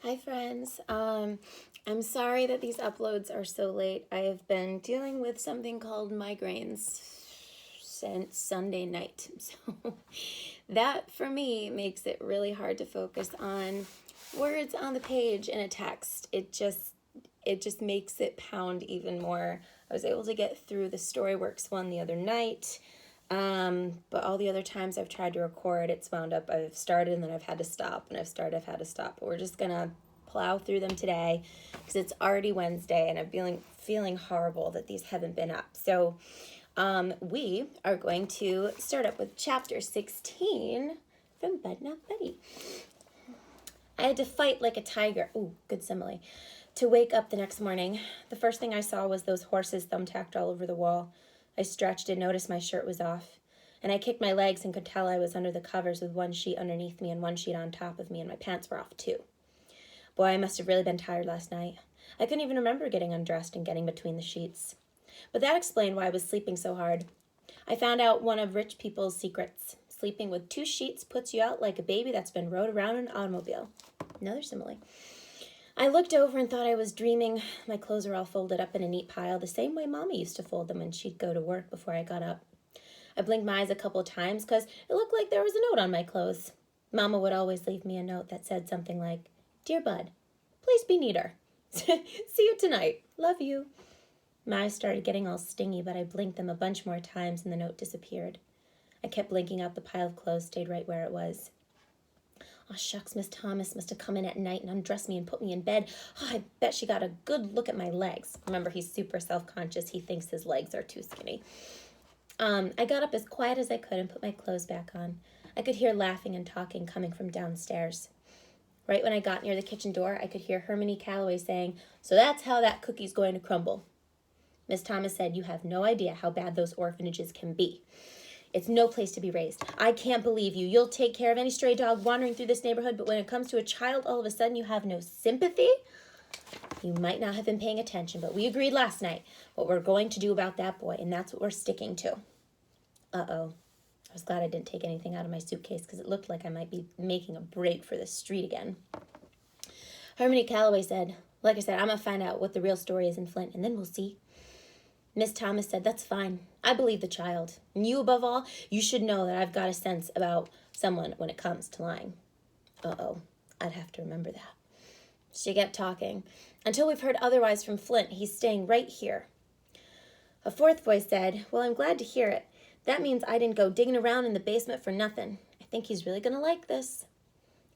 Hi, friends. I'm sorry that these uploads are so late. I have been dealing with something called migraines since Sunday night. So that for me makes it really hard to focus on words on the page in a text. It just makes it pound even more. I was able to get through the Storyworks one the other night. But all the other times I've tried to record, it's wound up, I've started and then I've had to stop, and I've started, I've had to stop. But we're just gonna plow through them today because it's already Wednesday and I'm feeling horrible that these haven't been up. So we are going to start up with chapter 16 from Bud Not Betty. I had to fight like a tiger. Ooh, good simile. To wake up the next morning, the first thing I saw was those horses thumbtacked all over the wall. I stretched and noticed my shirt was off. And I kicked my legs and could tell I was under the covers with one sheet underneath me and one sheet on top of me, and my pants were off too. Boy, I must have really been tired last night. I couldn't even remember getting undressed and getting between the sheets. But that explained why I was sleeping so hard. I found out one of rich people's secrets. Sleeping with two sheets puts you out like a baby that's been rode around in an automobile. Another simile. I looked over and thought I was dreaming. My clothes were all folded up in a neat pile, the same way Mommy used to fold them when she'd go to work before I got up. I blinked my eyes a couple of times because it looked like there was a note on my clothes. Mama would always leave me a note that said something like, "Dear Bud, please be neater. See you tonight. Love you." My eyes started getting all stingy, but I blinked them a bunch more times and the note disappeared. I kept blinking out. The pile of clothes stayed right where it was. Oh, shucks, Miss Thomas must have come in at night and undressed me and put me in bed. Oh, I bet she got a good look at my legs. Remember, he's super self-conscious. He thinks his legs are too skinny. I got up as quiet as I could and put my clothes back on. I could hear laughing and talking coming from downstairs. Right when I got near the kitchen door, I could hear Hermione Calloway saying, "So that's how that cookie's going to crumble." Miss Thomas said, "You have no idea how bad those orphanages can be. It's no place to be raised. I can't believe you. You'll take care of any stray dog wandering through this neighborhood, but when it comes to a child, all of a sudden you have no sympathy? You might not have been paying attention, but we agreed last night what we're going to do about that boy, and that's what we're sticking to." Uh-oh. I was glad I didn't take anything out of my suitcase because it looked like I might be making a break for the street again. Hermione Calloway said, "Like I said, I'm going to find out what the real story is in Flint, and then we'll see." Miss Thomas said, "That's fine. I believe the child. And you, above all, you should know that I've got a sense about someone when it comes to lying." Uh-oh. I'd have to remember that. She kept talking. "Until we've heard otherwise from Flint, he's staying right here." A fourth voice said, "Well, I'm glad to hear it. That means I didn't go digging around in the basement for nothing. I think he's really going to like this."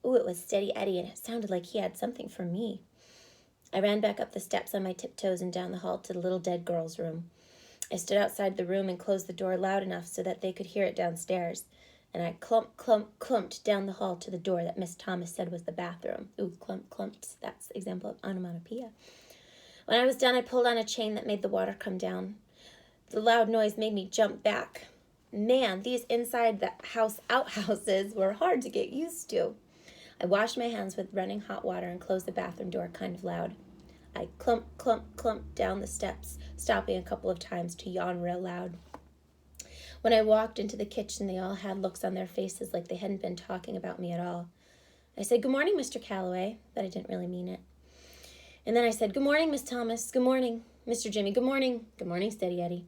Ooh, it was Steady Eddie, and it sounded like he had something for me. I ran back up the steps on my tiptoes and down the hall to the little dead girl's room. I stood outside the room and closed the door loud enough so that they could hear it downstairs, and I clumped down the hall to the door that Miss Thomas said was the bathroom. Ooh, clumped. That's the example of onomatopoeia. When I was done, I pulled on a chain that made the water come down. The loud noise made me jump back. Man, these inside the house outhouses were hard to get used to. I washed my hands with running hot water and closed the bathroom door kind of loud. I clumped down the steps, stopping a couple of times to yawn real loud. When I walked into the kitchen, they all had looks on their faces like they hadn't been talking about me at all. I said, "Good morning, Mr. Calloway," but I didn't really mean it. And then I said, "Good morning, Miss Thomas. Good morning, Mr. Jimmy. Good morning. Good morning, Steady Eddie."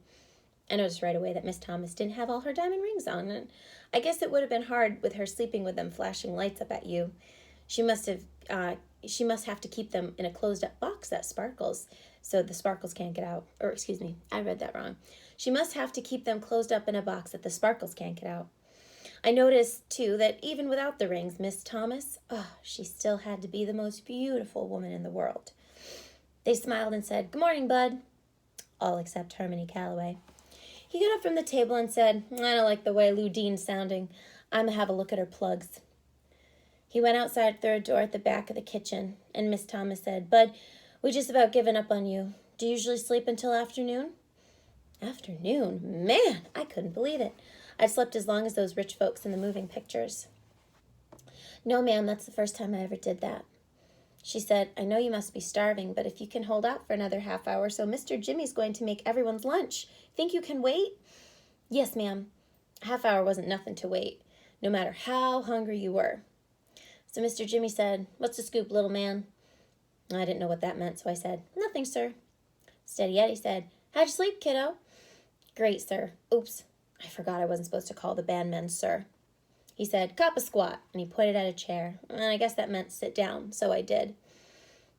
I noticed right away that Miss Thomas didn't have all her diamond rings on, and I guess it would have been hard with her sleeping with them flashing lights up at you. She must have to keep them in a closed-up box that sparkles, so the sparkles can't get out. Or, excuse me, I read that wrong. She must have to keep them closed up in a box that the sparkles can't get out. I noticed, too, that even without the rings, Miss Thomas, she still had to be the most beautiful woman in the world. They smiled and said, "Good morning, Bud." All except Hermione Calloway. He got up from the table and said, "I don't like the way Lou Dean's sounding. I'm going to have a look at her plugs." He went outside through a door at the back of the kitchen, and Miss Thomas said, "Bud, we just about given up on you. Do you usually sleep until afternoon?" Afternoon? Man, I couldn't believe it. I'd slept as long as those rich folks in the moving pictures. "No, ma'am, that's the first time I ever did that." She said, "I know you must be starving, but if you can hold out for another half hour, so Mr. Jimmy's going to make everyone's lunch. Think you can wait?" "Yes, ma'am." A half hour wasn't nothing to wait, no matter how hungry you were. So Mr. Jimmy said, "What's the scoop, little man?" I didn't know what that meant, so I said, "Nothing, sir." Steady Eddie said, "How'd you sleep, kiddo?" "Great, sir." Oops, I forgot I wasn't supposed to call the bandmen sir. He said, "Cop a squat," and he pointed at a chair, and I guess that meant sit down, so I did.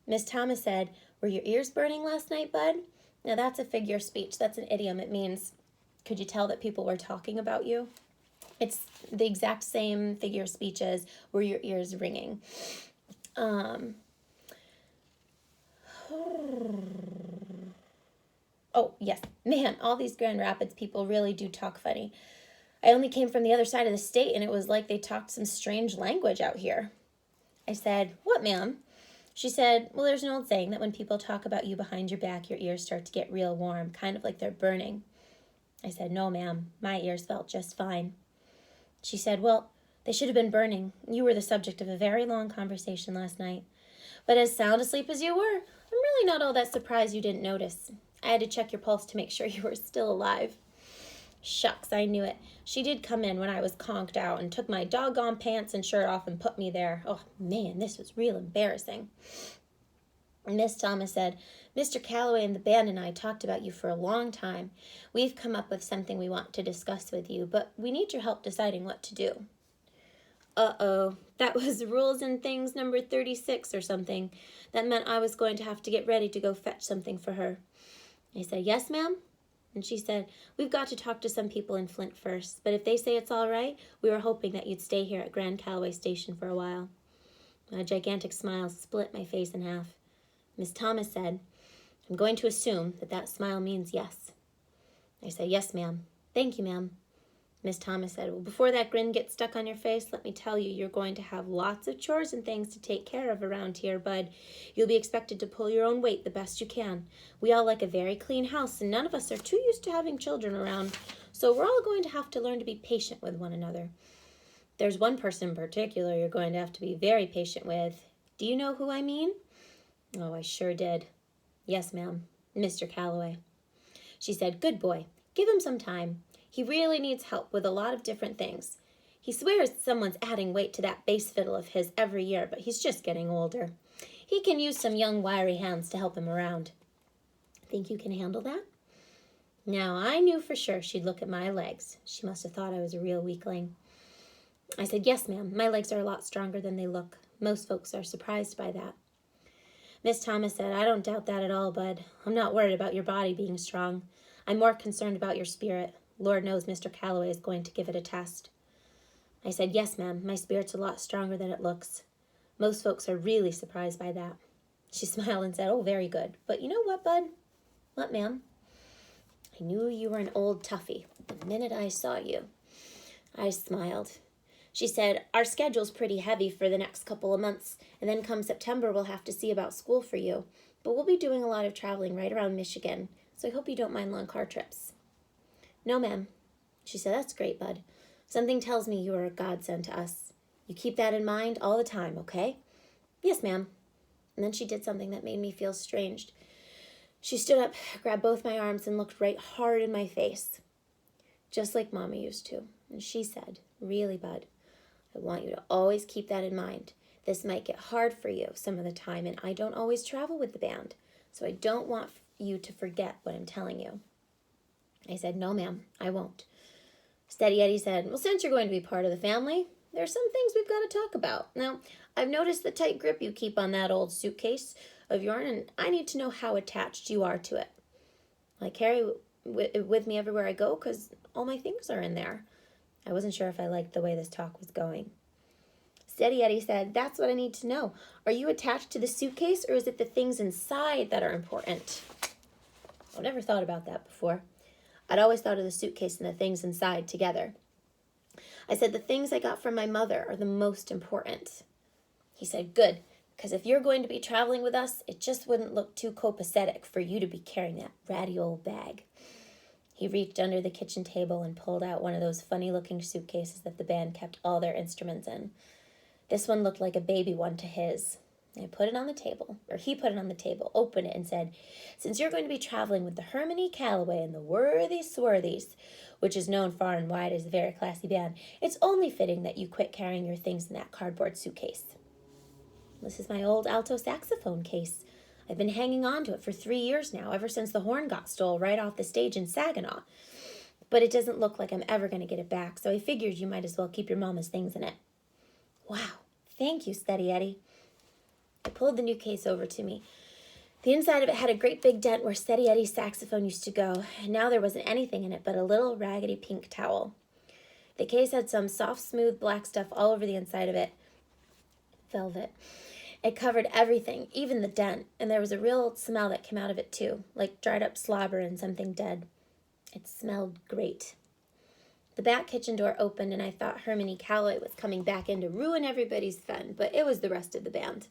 Miss Thomas said, "Were your ears burning last night, bud?" Now that's a figure of speech. That's an idiom. It means, could you tell that people were talking about you? It's the exact same figure of speech as, were your ears ringing? Oh, yes. Man, all these Grand Rapids people really do talk funny. I only came from the other side of the state, and it was like they talked some strange language out here. I said, "What, ma'am?" She said, "Well, there's an old saying that when people talk about you behind your back, your ears start to get real warm, kind of like they're burning." I said, "No, ma'am. My ears felt just fine." She said, "Well, they should have been burning. You were the subject of a very long conversation last night. But as sound asleep as you were, I'm really not all that surprised you didn't notice. I had to check your pulse to make sure you were still alive." Shucks, I knew it. She did come in when I was conked out and took my doggone pants and shirt off and put me there. Oh, man, this was real embarrassing. Miss Thomas said, "Mr. Calloway and the band and I talked about you for a long time. We've come up with something we want to discuss with you, but we need your help deciding what to do." Uh-oh, that was Rules and Things number 36 or something. That meant I was going to have to get ready to go fetch something for her. I said, "Yes, ma'am?" And she said, "We've got to talk to some people in Flint first, but if they say it's all right, we were hoping that you'd stay here at Grand Calloway Station for a while." A gigantic smile split my face in half. Miss Thomas said, "I'm going to assume that that smile means yes." I said, "Yes, ma'am." "Thank you, ma'am." Miss Thomas said, "Well, before that grin gets stuck on your face, let me tell you, you're going to have lots of chores and things to take care of around here, bud. You'll be expected to pull your own weight the best you can. We all like a very clean house, and none of us are too used to having children around, so we're all going to have to learn to be patient with one another. There's one person in particular you're going to have to be very patient with. Do you know who I mean?" Oh, I sure did. "Yes, ma'am. Mr. Calloway." She said, "Good boy. Give him some time. He really needs help with a lot of different things. He swears someone's adding weight to that bass fiddle of his every year, but he's just getting older. He can use some young, wiry hands to help him around. Think you can handle that?" Now, I knew for sure she'd look at my legs. She must have thought I was a real weakling. I said, "Yes, ma'am. My legs are a lot stronger than they look. Most folks are surprised by that." Miss Thomas said, "I don't doubt that at all, bud. I'm not worried about your body being strong. I'm more concerned about your spirit. Lord knows Mr. Calloway is going to give it a test." I said, "Yes, ma'am. My spirit's a lot stronger than it looks. Most folks are really surprised by that." She smiled and said, "Oh, very good. But you know what, bud?" "What, ma'am?" "I knew you were an old toughie the minute I saw you." I smiled. She said, "Our schedule's pretty heavy for the next couple of months, and then come September we'll have to see about school for you. But we'll be doing a lot of traveling right around Michigan, so I hope you don't mind long car trips." "No, ma'am." She said, "That's great, bud. Something tells me you are a godsend to us. You keep that in mind all the time, okay?" "Yes, ma'am." And then she did something that made me feel strange. She stood up, grabbed both my arms, and looked right hard in my face, just like Mama used to. And she said, "Really, bud, I want you to always keep that in mind. This might get hard for you some of the time, and I don't always travel with the band, so I don't want you to forget what I'm telling you." I said, "No, ma'am, I won't." Steady Eddie said, "Well, since you're going to be part of the family, there's some things we've got to talk about. Now, I've noticed the tight grip you keep on that old suitcase of yours, and I need to know how attached you are to it. I carry it with me everywhere I go because all my things are in there." I wasn't sure if I liked the way this talk was going. Steady Eddie said, "That's what I need to know. Are you attached to the suitcase, or is it the things inside that are important?" I've never thought about that before. I'd always thought of the suitcase and the things inside together. I said, "The things I got from my mother are the most important." He said, "Good, because if you're going to be traveling with us, it just wouldn't look too copacetic for you to be carrying that ratty old bag." He reached under the kitchen table and pulled out one of those funny-looking suitcases that the band kept all their instruments in. This one looked like a baby one to his. I put it on the table, or he put it on the table, opened it, and said, "Since you're going to be traveling with the Hermione Calloway and the Worthy Swarthies, which is known far and wide as a very classy band, it's only fitting that you quit carrying your things in that cardboard suitcase." This is my old alto saxophone case. I've been hanging on to it for 3 years now, ever since the horn got stole right off the stage in Saginaw. But it doesn't look like I'm ever going to get it back, so I figured you might as well keep your mama's things in it. Wow, thank you, Steady Eddie. I pulled the new case over to me. The inside of it had a great big dent where Steady Eddie's saxophone used to go, and now there wasn't anything in it but a little raggedy pink towel. The case had some soft, smooth black stuff all over the inside of it. Velvet. It covered everything, even the dent, and there was a real smell that came out of it too, like dried up slobber and something dead. It smelled great. The back kitchen door opened, and I thought Hermione Calloway was coming back in to ruin everybody's fun, but it was the rest of the band.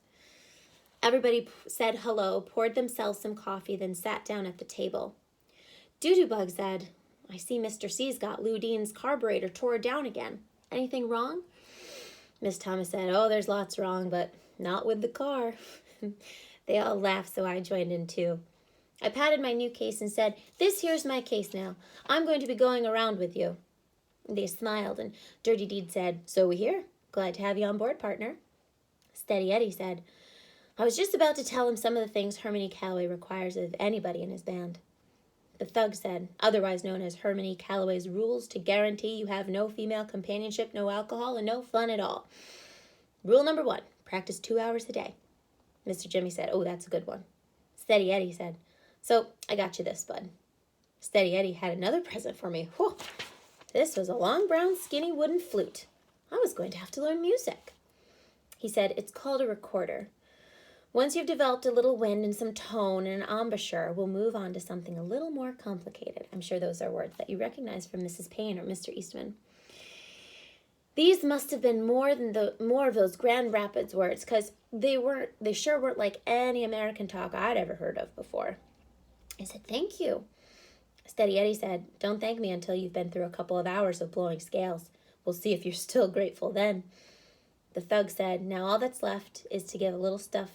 Everybody said hello, poured themselves some coffee, then sat down at the table. Doodoo-Bug said, I see Mr. C's got Lou Dean's carburetor tore down again. Anything wrong? Miss Thomas said, oh, there's lots wrong, but not with the car. They all laughed, so I joined in too. I patted my new case and said, this here's my case now. I'm going to be going around with you. They smiled, and Dirty Deed said, so we hear. Glad to have you on board, partner. Steady Eddie said, I was just about to tell him some of the things Hermione Calloway requires of anybody in his band. The thug said, otherwise known as Hermione Calloway's rules to guarantee you have no female companionship, no alcohol, and no fun at all. Rule number 1, practice 2 hours a day. Mr. Jimmy said, oh, that's a good one. Steady Eddie said, so I got you this, bud. Steady Eddie had another present for me. Whew. This was a long, brown, skinny wooden flute. I was going to have to learn music. He said, it's called a recorder. Once you've developed a little wind and some tone and an embouchure, we'll move on to something a little more complicated. I'm sure those are words that you recognize from Mrs. Payne or Mr. Eastman. These must have been more of those Grand Rapids words, because they sure weren't like any American talk I'd ever heard of before. I said, thank you. Steady Eddie said, don't thank me until you've been through a couple of hours of blowing scales. We'll see if you're still grateful then. The thug said, now all that's left is to give little stuff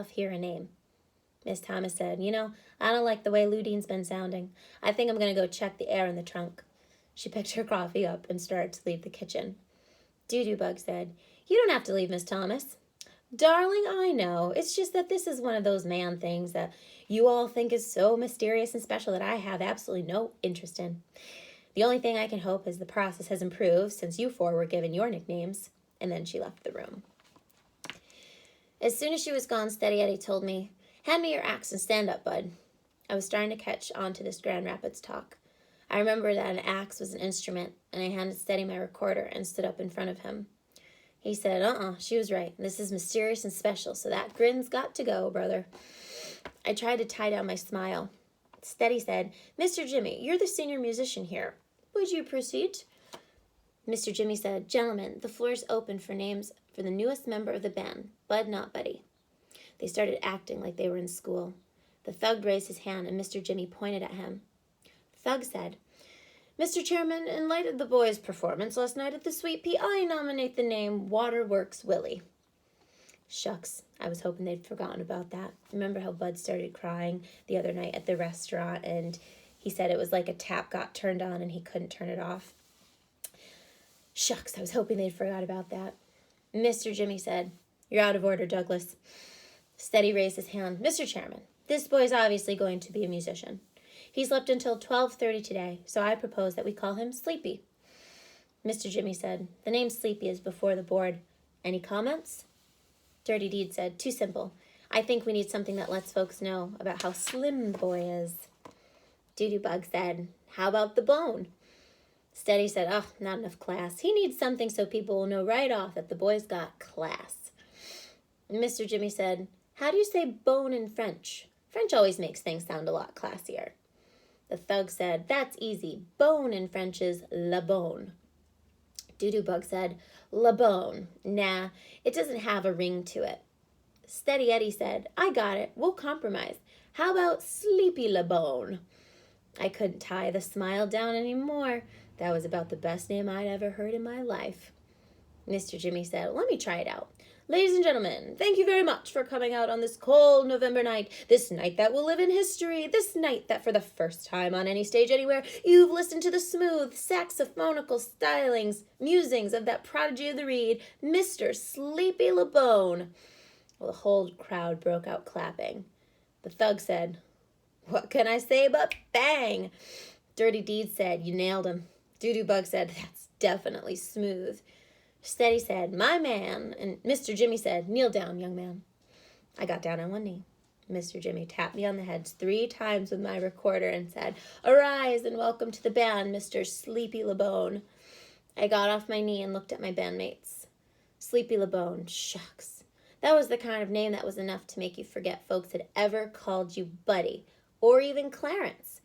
here a name. Miss Thomas said, I don't like the way Lou Dean's been sounding. I think I'm going to go check the air in the trunk. She picked her coffee up and started to leave the kitchen. Doodoo-Bug said, you don't have to leave, Miss Thomas. Darling, I know. It's just that this is one of those man things that you all think is so mysterious and special that I have absolutely no interest in. The only thing I can hope is the process has improved since you four were given your nicknames. And then she left the room. As soon as she was gone, Steady Eddie told me, hand me your axe and stand up, bud. I was starting to catch on to this Grand Rapids talk. I remember that an axe was an instrument, and I handed Steady my recorder and stood up in front of him. He said, she was right. This is mysterious and special, so that grin's got to go, brother. I tried to tie down my smile. Steady said, Mr. Jimmy, you're the senior musician here. Would you proceed? Mr. Jimmy said, gentlemen, the floor is open for names for the newest member of the band, Bud Not Buddy. They started acting like they were in school. The thug raised his hand, and Mr. Jimmy pointed at him. Thug said, Mr. Chairman, in light of the boys' performance last night at the Sweet Pea, I nominate the name Waterworks Willie. Shucks, I was hoping they'd forgotten about that. Remember how Bud started crying the other night at the restaurant, and he said it was like a tap got turned on and he couldn't turn it off? Shucks, I was hoping they'd forgot about that. Mr. Jimmy said, you're out of order, Douglas. Steady raised his hand. Mr. Chairman, this boy's obviously going to be a musician. He slept until 12:30 today, so I propose that we call him Sleepy. Mr. Jimmy said, the name Sleepy is before the board. Any comments? Dirty Deed said, too simple. I think we need something that lets folks know about how slim the boy is. Doodoo-Bug said, how about the bone? Steady said, not enough class. He needs something so people will know right off that the boy's got class. Mr. Jimmy said, how do you say bone in French? French always makes things sound a lot classier. The thug said, that's easy. Bone in French is la bone. Doodoo-Bug said, la bone. Nah, it doesn't have a ring to it. Steady Eddie said, I got it. We'll compromise. How about Sleepy La Bone? I couldn't tie the smile down anymore. That was about the best name I'd ever heard in my life. Mr. Jimmy said, let me try it out. Ladies and gentlemen, thank you very much for coming out on this cold November night, this night that will live in history, this night that for the first time on any stage anywhere, you've listened to the smooth, saxophonical stylings, musings of that prodigy of the reed, Mr. Sleepy LeBone. Well, the whole crowd broke out clapping. The thug said, "What can I say but bang?" Dirty Deed said, "You nailed him." Doo-Doo Bug said, "That's definitely smooth." Steady said, "My man." And Mr. Jimmy said, "Kneel down, young man." I got down on one knee. Mr. Jimmy tapped me on the head 3 times with my recorder and said, "Arise and welcome to the band, Mr. Sleepy LeBone." I got off my knee and looked at my bandmates. Sleepy LeBone, shucks. That was the kind of name that was enough to make you forget folks had ever called you Buddy or even Clarence.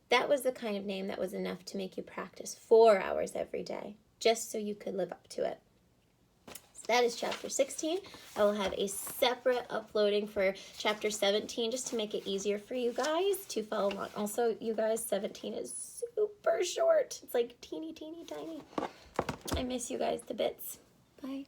That was the kind of name that was enough to make you practice 4 hours every day, just so you could live up to it. So that is chapter 16. I will have a separate uploading for chapter 17 just to make it easier for you guys to follow along. Also, you guys, 17 is super short. It's like teeny, teeny, tiny. I miss you guys to bits. Bye.